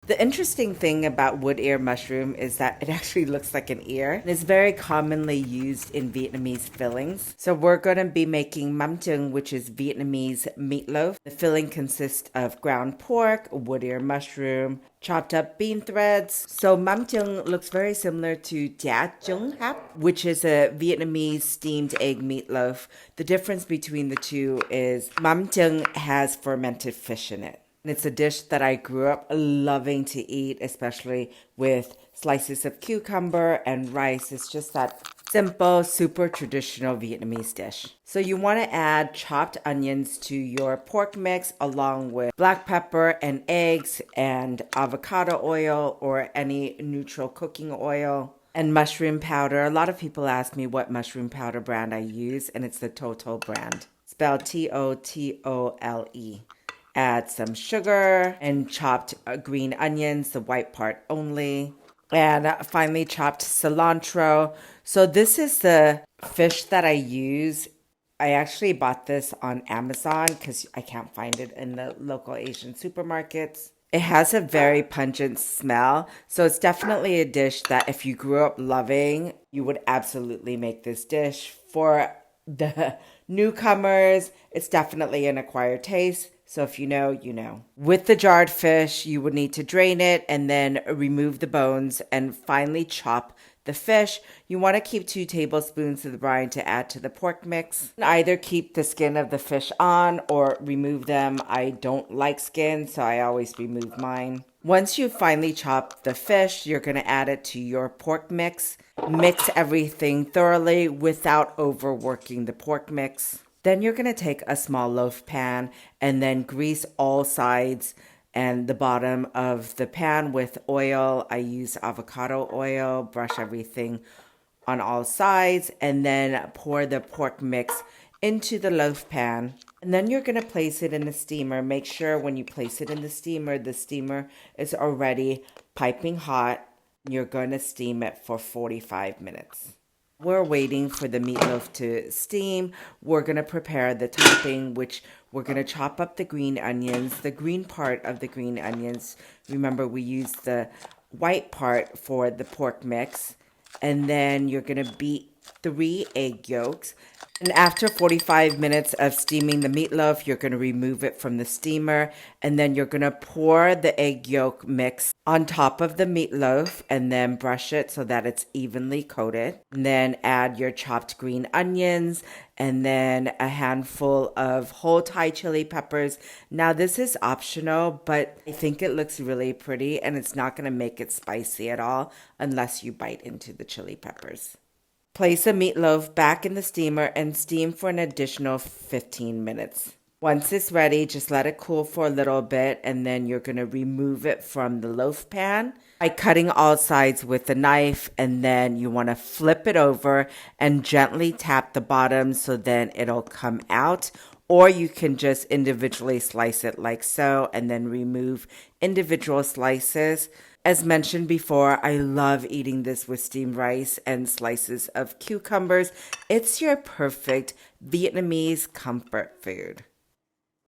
The interesting thing about wood ear mushroom is that it actually looks like an ear. And it's very commonly used in Vietnamese fillings. So we're going to be making Mắm Chưng, which is Vietnamese meatloaf. The filling consists of ground pork, wood ear mushroom, chopped up bean threads. So Mắm Chưng looks very similar to Chả Chưng Hap, which is a Vietnamese steamed egg meatloaf. The difference between the two is Mắm Chưng has fermented fish in it. It's a dish that I grew up loving to eat, especially with slices of cucumber and rice. It's just that simple, super traditional Vietnamese dish. So you want to add chopped onions to your pork mix along with black pepper and eggs and avocado oil or any neutral cooking oil and mushroom powder. A lot of people ask me what mushroom powder brand I use, and it's the Toto brand, spelled Totole. Add some sugar and chopped green onions, the white part only. And finally chopped cilantro. So this is the fish that I use. I actually bought this on Amazon because I can't find it in the local Asian supermarkets. It has a very pungent smell. So it's definitely a dish that if you grew up loving, you would absolutely make this dish. For the newcomers, it's definitely an acquired taste. So if you know, you know. With the jarred fish, you would need to drain it and then remove the bones and finally chop the fish. You want to keep 2 tablespoons of the brine to add to the pork mix. Either keep the skin of the fish on or remove them. I don't like skin, so I always remove mine. Once you finally chop the fish, you're going to add it to your pork mix. Mix everything thoroughly without overworking the pork mix. Then you're going to take a small loaf pan and then grease all sides and the bottom of the pan with oil. I use avocado oil, brush everything on all sides, and then pour the pork mix into the loaf pan. And then you're going to place it in the steamer. Make sure when you place it in the steamer is already piping hot. You're going to steam it for 45 minutes. We're waiting for the meatloaf to steam. We're going to prepare the topping, which we're going to chop up the green onions, the green part of the green onions. Remember, we used the white part for the pork mix. And then you're going to beat 3 egg yolks. And after 45 minutes of steaming the meatloaf, you're going to remove it from the steamer. And then you're going to pour the egg yolk mix on top of the meatloaf and then brush it so that it's evenly coated. And then add your chopped green onions and then a handful of whole Thai chili peppers. Now, this is optional, but I think it looks really pretty and it's not going to make it spicy at all unless you bite into the chili peppers. Place the meatloaf back in the steamer and steam for an additional 15 minutes. Once it's ready, just let it cool for a little bit and then you're going to remove it from the loaf pan by cutting all sides with a knife, and then you want to flip it over and gently tap the bottom so then it'll come out. Or you can just individually slice it like so and then remove individual slices. As mentioned before, I love eating this with steamed rice and slices of cucumbers. It's your perfect Vietnamese comfort food.